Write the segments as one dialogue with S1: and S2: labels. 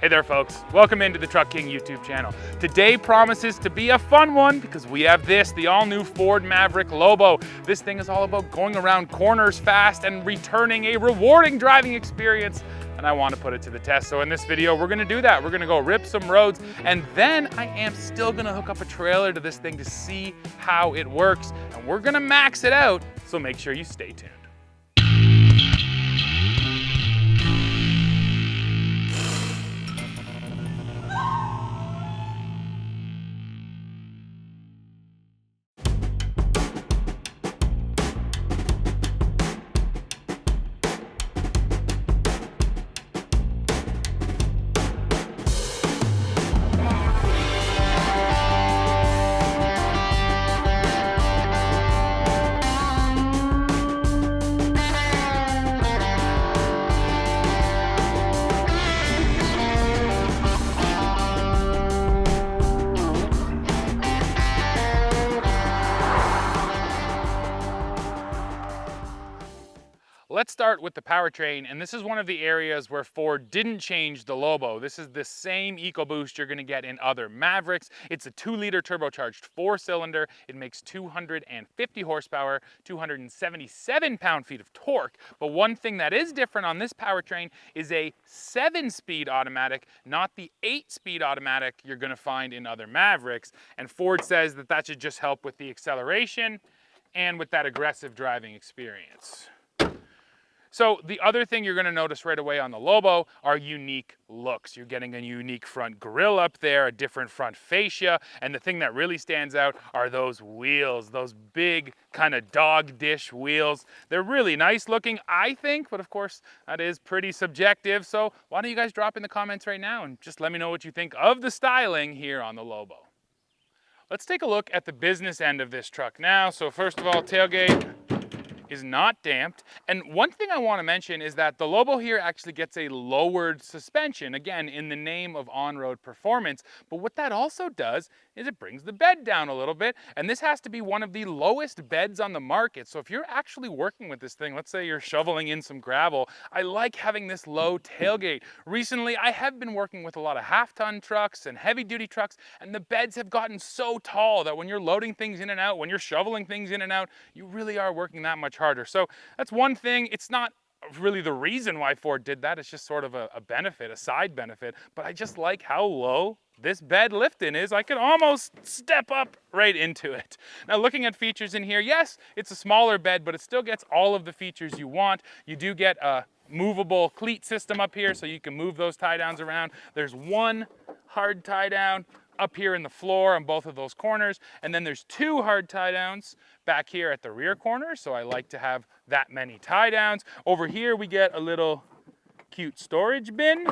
S1: Hey there folks, welcome into the Truck King YouTube channel. Today promises to be a fun one because we have the all-new Ford Maverick Lobo. This thing is all about going around corners fast and returning a rewarding driving experience, and I want to put it to the test. So in this video, we're gonna do that. We're gonna go rip some roads, and then I am still gonna hook up a trailer to this thing to see how it works, and we're gonna max it out, so make sure you stay tuned. Let's start with the powertrain, and this is one of the areas where Ford didn't change the Lobo. This is the same EcoBoost you're gonna get in other Mavericks. It's a 2-liter turbocharged 4-cylinder. It makes 250 horsepower, 277 pound-feet of torque. But one thing that is different on this powertrain is a 7-speed automatic, not the 8-speed automatic you're gonna find in other Mavericks. And Ford says that that should just help with the acceleration and with that aggressive driving experience. So the other thing you're gonna notice right away on the Lobo are unique looks. You're getting a unique front grille up there, a different front fascia, and the thing that really stands out are those wheels, those big kind of dog dish wheels. They're really nice looking, I think, but of course that is pretty subjective. So why don't you guys drop in the comments right now and just let me know what you think of the styling here on the Lobo. Let's take a look at the business end of this truck now. So first of all, tailgate is not damped. And one thing I want to mention is that the Lobo here actually gets a lowered suspension, again, in the name of on-road performance. But what that also does is it brings the bed down a little bit. And this has to be one of the lowest beds on the market. So if you're actually working with this thing, let's say you're shoveling in some gravel, I like having this low tailgate. Recently, I have been working with a lot of half-ton trucks and heavy-duty trucks, and the beds have gotten so tall that when you're loading things in and out, when you're shoveling things in and out, you really are working that much harder. So that's one thing. It's not really the reason why Ford did that. It's just sort of a benefit, a side benefit. But I just like how low this bed lift-in is. I can almost step up right into it. Now looking at features in here, yes, it's a smaller bed, but it still gets all of the features you want. You do get a movable cleat system up here, so you can move those tie downs around. There's one hard tie down up here in the floor on both of those corners, and then there's 2 hard tie downs back here at the rear corner, so I like to have that many tie downs. Over here we get a little cute storage bin.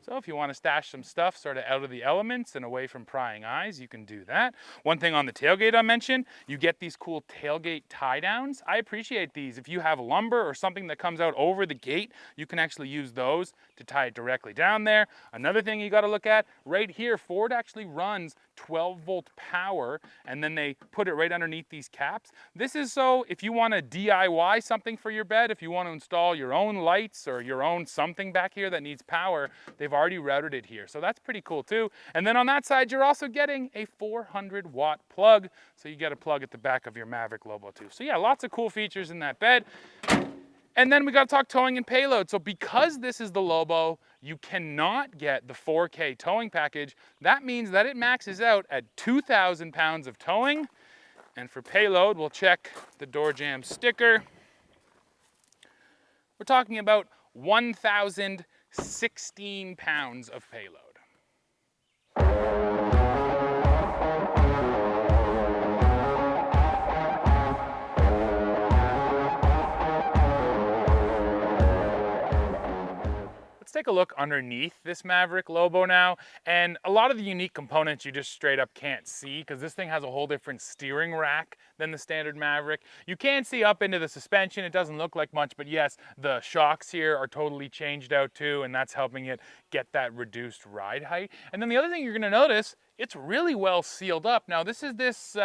S1: So if you want to stash some stuff sort of out of the elements and away from prying eyes, you can do that. One thing on the tailgate I mentioned, you get these cool tailgate tie downs. I appreciate these. If you have lumber or something that comes out over the gate, you can actually use those to tie it directly down there. Another thing you got to look at, right here, Ford actually runs 12-volt power, and then they put it right underneath these caps. This is so if you want to DIY something for your bed, if you want to install your own lights or your own something back here that needs power, they've already routed it here. So that's pretty cool too. And then on that side, you're also getting a 400-watt plug. So you get a plug at the back of your Maverick Lobo too. So yeah, lots of cool features in that bed. And then we got to talk towing and payload. So because this is the Lobo, you cannot get the 4K towing package. That means that it maxes out at 2,000 pounds of towing. And for payload, we'll check the door jamb sticker. We're talking about 1,016 pounds of payload. Let's take a look underneath this Maverick Lobo now, and a lot of the unique components you just straight up can't see because this thing has a whole different steering rack than the standard Maverick. You can see up into the suspension. It doesn't look like much, but yes, the shocks here are totally changed out too, and that's helping it get that reduced ride height. And then the other thing you're gonna notice, it's really well sealed up. Now this is this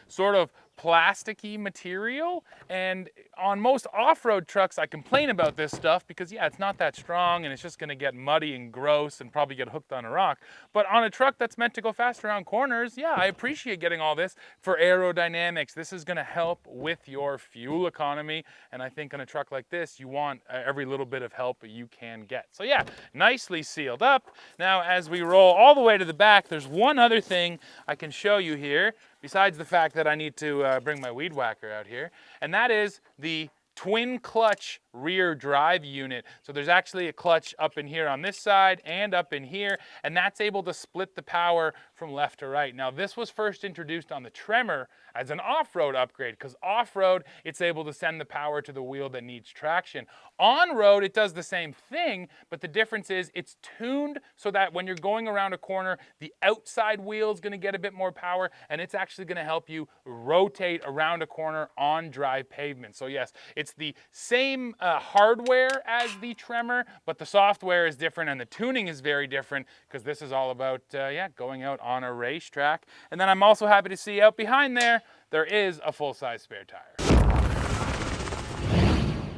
S1: sort of plasticky material, and on most off-road trucks I complain about this stuff because yeah, it's not that strong and it's just gonna get muddy and gross and probably get hooked on a rock. But on a truck that's meant to go fast around corners, yeah, I appreciate getting all this for aerodynamics. This is gonna help with your fuel economy, and I think on a truck like this you want every little bit of help you can get. So yeah, nicely sealed up. Now as we roll all the way to the back, there's one other thing I can show you here, besides the fact that I need to bring my weed whacker out here, and that is the twin clutch rear drive unit. So there's actually a clutch up in here on this side and up in here, and that's able to split the power from left to right. Now this was first introduced on the Tremor as an off-road upgrade, because off-road it's able to send the power to the wheel that needs traction. On-road it does the same thing, but the difference is it's tuned so that when you're going around a corner, the outside wheel is going to get a bit more power, and it's actually going to help you rotate around a corner on dry pavement. So yes, it's the same hardware as the Tremor, but the software is different and the tuning is very different, because this is all about yeah, going out on a racetrack. And then I'm also happy to see out behind there is a full-size spare tire.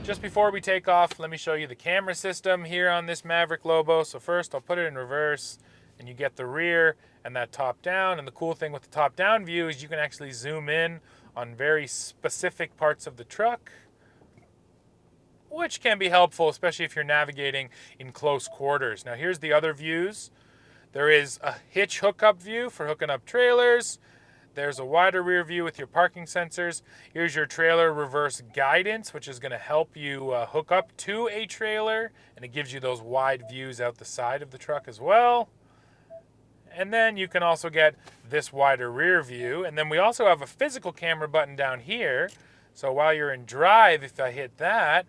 S1: Just before we take off, let me show you the camera system here on this Maverick Lobo. So first I'll put it in reverse, and you get the rear and that top down. And the cool thing with the top down view is you can actually zoom in on very specific parts of the truck, which can be helpful, especially if you're navigating in close quarters. Now here's the other views. There is a hitch hookup view for hooking up trailers. There's a wider rear view with your parking sensors. Here's your trailer reverse guidance, which is going to help you hook up to a trailer, and it gives you those wide views out the side of the truck as well. And then you can also get this wider rear view. And then we also have a physical camera button down here. So while you're in drive, if I hit that,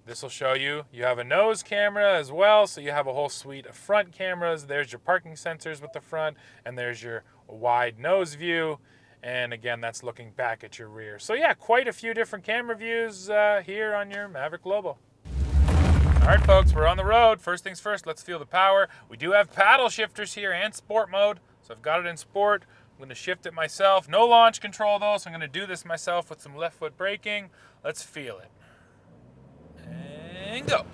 S1: this will show you have a nose camera as well, so you have a whole suite of front cameras. There's your parking sensors with the front, and there's your wide nose view. And again, that's looking back at your rear. So yeah, quite a few different camera views here on your Maverick Lobo. All right, folks, we're on the road. First things first, let's feel the power. We do have paddle shifters here and sport mode, so I've got it in sport. I'm going to shift it myself. No launch control though, so I'm going to do this myself with some left foot braking. Let's feel it. And go.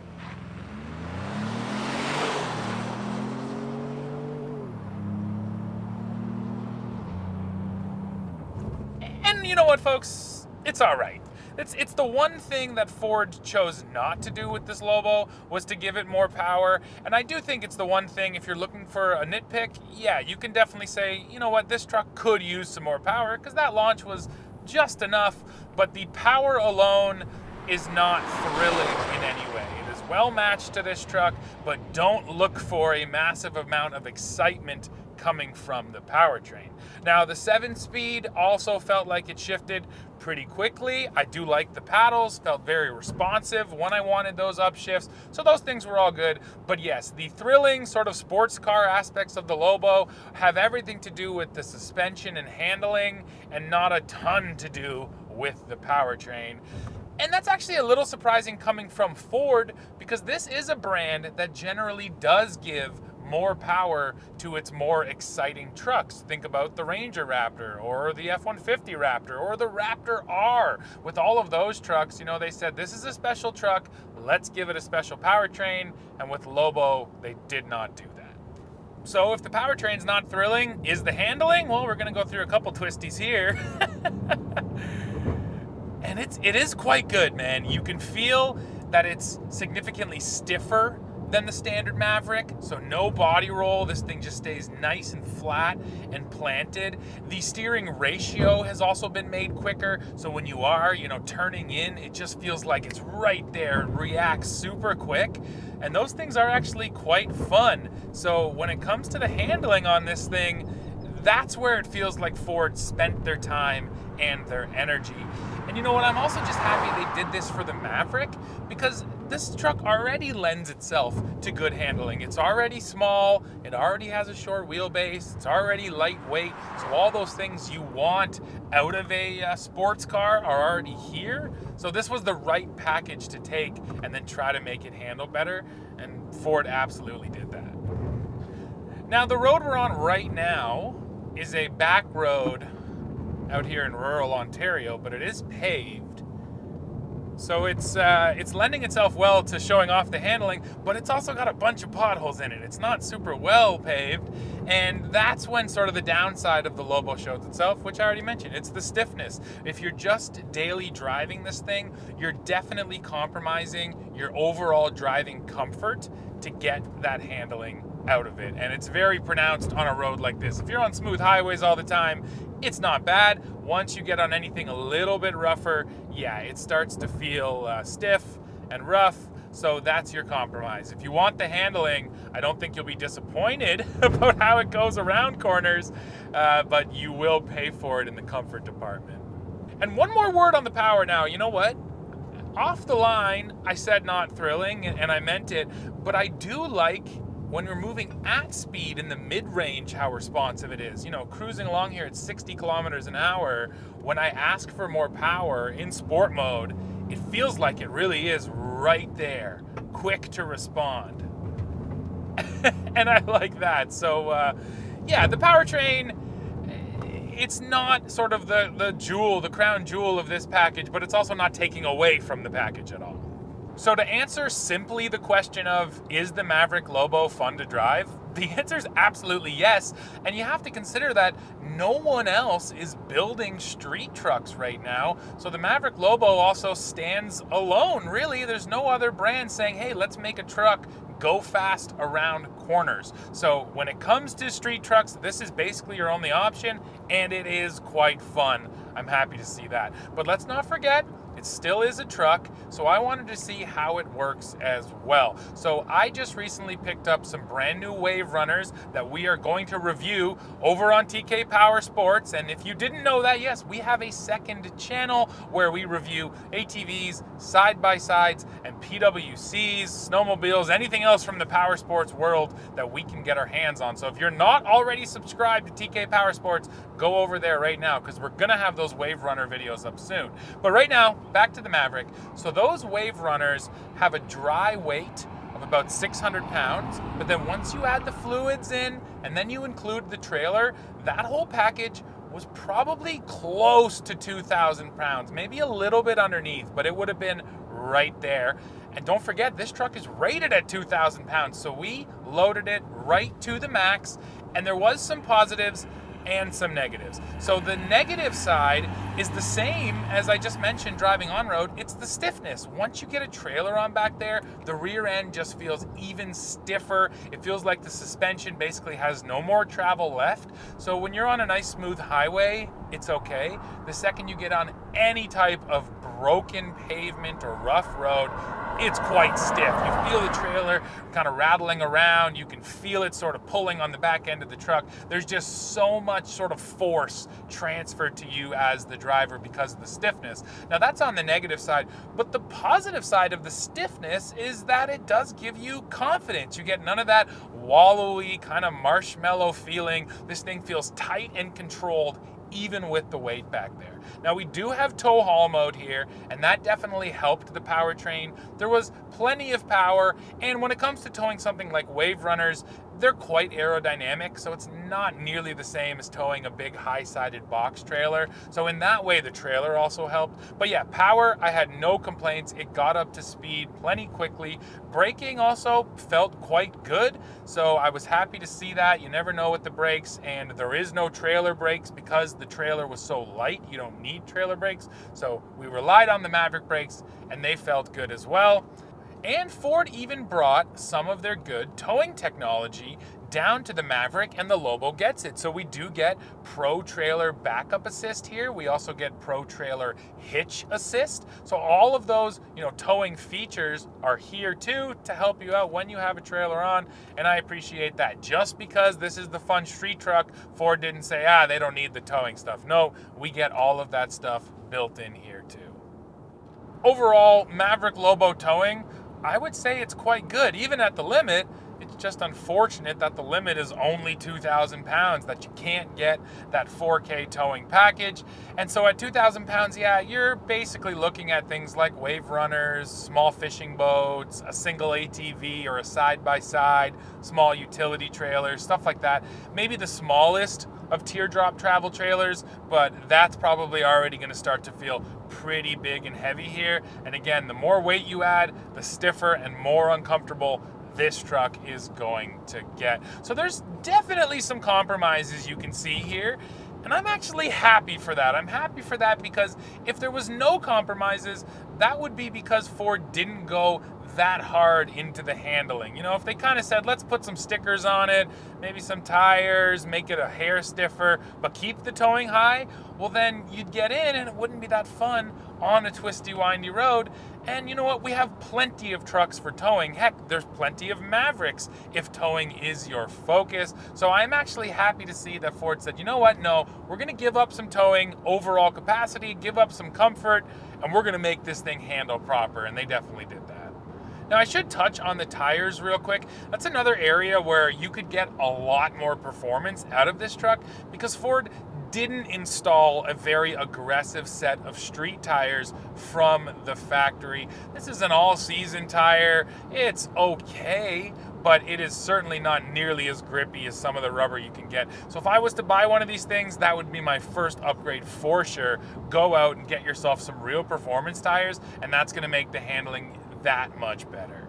S1: And you know what, folks? It's all right. It's the one thing that Ford chose not to do with this Lobo, was to give it more power. And I do think it's the one thing, if you're looking for a nitpick, yeah, you can definitely say, you know what, this truck could use some more power, because that launch was just enough. But the power alone is not thrilling in any way. It is well matched to this truck, but don't look for a massive amount of excitement coming from the powertrain. Now the 7-speed also felt like it shifted pretty quickly. I do like the paddles, felt very responsive when I wanted those upshifts, so those things were all good. But yes, the thrilling sort of sports car aspects of the Lobo have everything to do with the suspension and handling, and not a ton to do with the powertrain. And that's actually a little surprising coming from Ford, because this is a brand that generally does give more power to its more exciting trucks. Think about the Ranger Raptor, or the F-150 Raptor, or the Raptor R. With all of those trucks, you know, they said this is a special truck, let's give it a special powertrain, and with Lobo, they did not do that. So if the powertrain's not thrilling, is the handling? Well, we're gonna go through a couple twisties here. And it is quite good, man. You can feel that it's significantly stiffer than the standard Maverick, so no body roll. This thing just stays nice and flat and planted. The steering ratio has also been made quicker, so when you are, you know, turning in, it just feels like it's right there, it reacts super quick, and those things are actually quite fun. So when it comes to the handling on this thing, that's where it feels like Ford spent their time and their energy. And you know what, I'm also just happy they did this for the Maverick, because this truck already lends itself to good handling. It's already small, it already has a short wheelbase, it's already lightweight, so all those things you want out of a sports car are already here. So this was the right package to take and then try to make it handle better, and Ford absolutely did that. Now the road we're on right now is a back road out here in rural Ontario, but it is paved. So it's lending itself well to showing off the handling, but it's also got a bunch of potholes in it. It's not super well paved, and that's when sort of the downside of the Lobo shows itself, which I already mentioned. It's the stiffness. If you're just daily driving this thing, you're definitely compromising your overall driving comfort to get that handling out of it. And it's very pronounced on a road like this. If you're on smooth highways all the time, it's not bad. Once you get on anything a little bit rougher, yeah, it starts to feel stiff and rough. So that's your compromise. If you want the handling, I don't think you'll be disappointed about how it goes around corners, but you will pay for it in the comfort department. And one more word on the power now. You know what? Off the line, I said not thrilling, and I meant it, but I do like when we're moving at speed in the mid-range how responsive it is. You know, cruising along here at 60 kilometers an hour, when I ask for more power in sport mode, it feels like it really is right there, quick to respond. And I like that. So yeah, the powertrain, it's not sort of the jewel, the crown jewel of this package, but it's also not taking away from the package at all. So to answer simply the question of, is the Maverick Lobo fun to drive? The answer is absolutely yes. And you have to consider that no one else is building street trucks right now. So the Maverick Lobo also stands alone, really. There's no other brand saying, hey, let's make a truck go fast around corners. So when it comes to street trucks, this is basically your only option, and it is quite fun. I'm happy to see that. But let's not forget, it still is a truck, so I wanted to see how it works as well. So I just recently picked up some brand new WaveRunners that we are going to review over on TK Power Sports. And if you didn't know that, yes, we have a second channel where we review ATVs, side-by-sides, and PWCs, snowmobiles, anything else from the power sports world that we can get our hands on. So if you're not already subscribed to TK Power Sports, go over there right now, because we're gonna have those WaveRunner videos up soon. But right now, back to the Maverick. So those WaveRunners have a dry weight of about 600 pounds, but then once you add the fluids in and then you include the trailer, that whole package was probably close to 2,000 pounds, maybe a little bit underneath, but it would have been right there. And don't forget, this truck is rated at 2,000 pounds, so we loaded it right to the max, and there was some positives and some negatives. So the negative side is the same as I just mentioned driving on road. It's the stiffness. Once you get a trailer on back there, the rear end just feels even stiffer. It feels like the suspension basically has no more travel left. So when you're on a nice smooth highway, it's okay. The second you get on any type of broken pavement or rough road, it's quite stiff. You feel the trailer kind of rattling around. You can feel it sort of pulling on the back end of the truck. There's just so much sort of force transferred to you as the driver because of the stiffness. Now that's on the negative side, but the positive side of the stiffness is that it does give you confidence. You get none of that wallowy kind of marshmallow feeling. This thing feels tight and controlled, even with the weight back there. Now we do have tow haul mode here, and that definitely helped the powertrain. There was plenty of power, and when it comes to towing something like WaveRunners, they're quite aerodynamic, so it's not nearly the same as towing a big high-sided box trailer. So in that way, the trailer also helped. But yeah, power, I had no complaints. It got up to speed plenty quickly. Braking also felt quite good, so I was happy to see that. You never know with the brakes, and there is no trailer brakes because the trailer was so light. You don't need trailer brakes, so we relied on the Maverick brakes, and they felt good as well. And Ford even brought some of their good towing technology down to the Maverick, and the Lobo gets it. So we do get Pro Trailer Backup Assist here. We also get Pro Trailer Hitch Assist. So all of those, towing features are here too to help you out when you have a trailer on, and I appreciate that. Just because this is the fun street truck, Ford didn't say, they don't need the towing stuff. No, we get all of that stuff built in here too. Overall, Maverick Lobo towing I would say it's quite good. Even at the limit, it's just unfortunate that the limit is only 2,000 pounds, that you can't get that 4K towing package. And so at 2,000 pounds, yeah, you're basically looking at things like WaveRunners, small fishing boats, a single ATV or a side-by-side, small utility trailers, stuff like that. Maybe the smallest of teardrop travel trailers, but that's probably already going to start to feel pretty big and heavy here. And again, the more weight you add, the stiffer and more uncomfortable this truck is going to get. So there's definitely some compromises you can see here, and I'm actually happy for that. I'm happy for that because if there was no compromises, that would be because Ford didn't go that hard into the handling. You know, if they kind of said, let's put some stickers on it, maybe some tires, make it a hair stiffer, but keep the towing high, well then you'd get in and it wouldn't be that fun on a twisty, windy road. And you know what? We have plenty of trucks for towing. Heck, there's plenty of Mavericks if towing is your focus. So I'm actually happy to see that Ford said, you know what? No, we're going to give up some towing overall capacity, give up some comfort, and we're going to make this thing handle proper. And they definitely did that. Now I should touch on the tires real quick. That's another area where you could get a lot more performance out of this truck because Ford didn't install a very aggressive set of street tires from the factory. This is an all-season tire. It's okay, but it is certainly not nearly as grippy as some of the rubber you can get. So if I was to buy one of these things, that would be my first upgrade for sure. Go out and get yourself some real performance tires, and that's gonna make the handling that much better.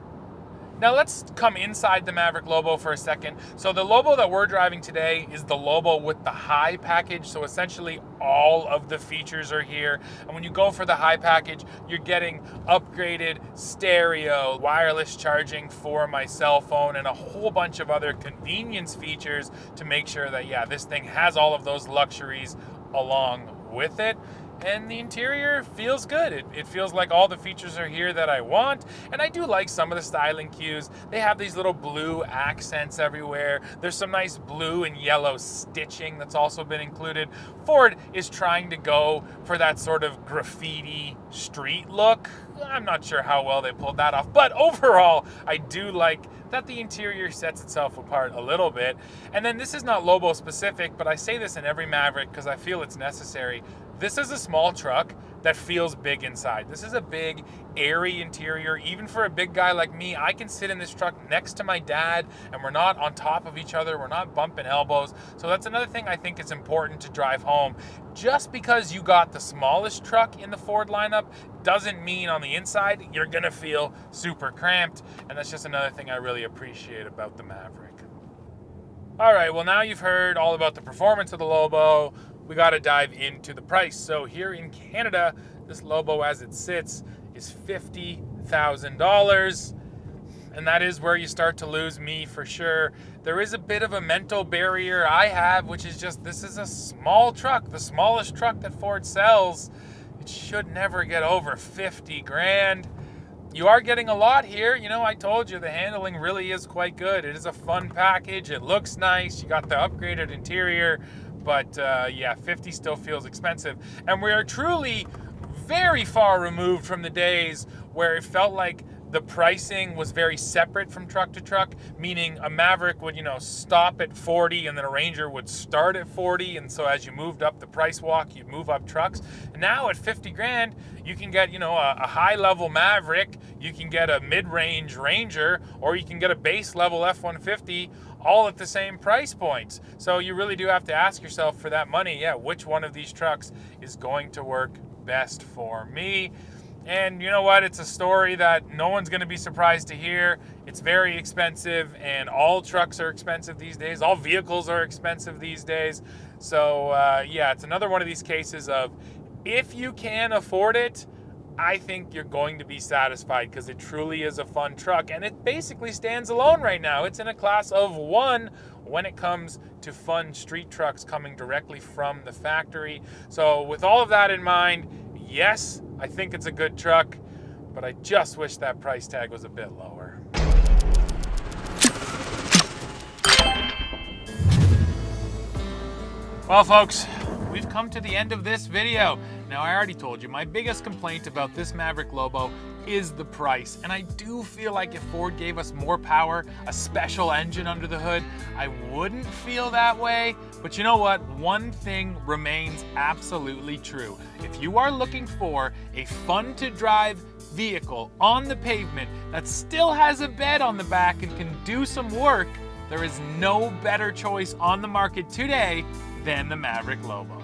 S1: Now let's come inside the Maverick Lobo for a second. So the Lobo that we're driving today is the Lobo with the high package. So essentially all of the features are here. And when you go for the high package, you're getting upgraded stereo, wireless charging for my cell phone, and a whole bunch of other convenience features to make sure that, yeah, this thing has all of those luxuries along with it. And the interior feels good. It feels like all the features are here that I want. And I do like some of the styling cues. They have these little blue accents everywhere. There's some nice blue and yellow stitching that's also been included. Ford is trying to go for that sort of graffiti street look. I'm not sure how well they pulled that off, but overall, I do like that the interior sets itself apart a little bit. And then this is not Lobo specific, but I say this in every Maverick because I feel it's necessary. This is a small truck that feels big inside. This is a big, airy interior. Even for a big guy like me, I can sit in this truck next to my dad and we're not on top of each other. We're not bumping elbows. So that's another thing I think is important to drive home. Just because you got the smallest truck in the Ford lineup doesn't mean on the inside you're gonna feel super cramped. And that's just another thing I really appreciate about the Maverick. All right, well now you've heard all about the performance of the Lobo. We got to dive into the price. So here in Canada, this Lobo as it sits is $50,000. And that is where you start to lose me for sure. There is a bit of a mental barrier I have, which is just, this is a small truck, the smallest truck that Ford sells. It should never get over 50 grand. You are getting a lot here. You know, I told you the handling really is quite good. It is a fun package. It looks nice. You got the upgraded interior. But yeah, 50 still feels expensive. And we are truly very far removed from the days where it felt like the pricing was very separate from truck to truck, meaning a Maverick would, you know, stop at 40 and then a Ranger would start at 40. And so as you moved up the price walk, you'd move up trucks. And now at 50 grand, you can get, you know, a high level Maverick, you can get a mid-range Ranger, or you can get a base level F-150, all at the same price points. So you really do have to ask yourself for that money, yeah, which one of these trucks is going to work best for me? And you know what? It's a story that no one's going to be surprised to hear. It's very expensive, and all trucks are expensive these days. All vehicles are expensive these days. So yeah, it's another one of these cases of if you can afford it, I think you're going to be satisfied because it truly is a fun truck, and it basically stands alone right now. It's in a class of one when it comes to fun street trucks coming directly from the factory. So with all of that in mind, yes, I think it's a good truck, but I just wish that price tag was a bit lower. Well, folks, we've come to the end of this video. Now, I already told you, my biggest complaint about this Maverick Lobo is the price. And I do feel like if Ford gave us more power, a special engine under the hood, I wouldn't feel that way. But you know what? One thing remains absolutely true. If you are looking for a fun to drive vehicle on the pavement that still has a bed on the back and can do some work, there is no better choice on the market today than the Maverick Lobo.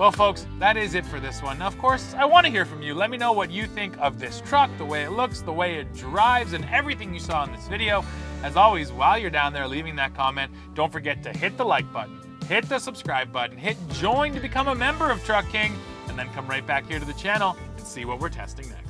S1: Well folks, that is it for this one. Now, of course, I want to hear from you. Let me know what you think of this truck, the way it looks, the way it drives, and everything you saw in this video. As always, while you're down there leaving that comment, don't forget to hit the like button, hit the subscribe button, hit join to become a member of Truck King, and then come right back here to the channel and see what we're testing next.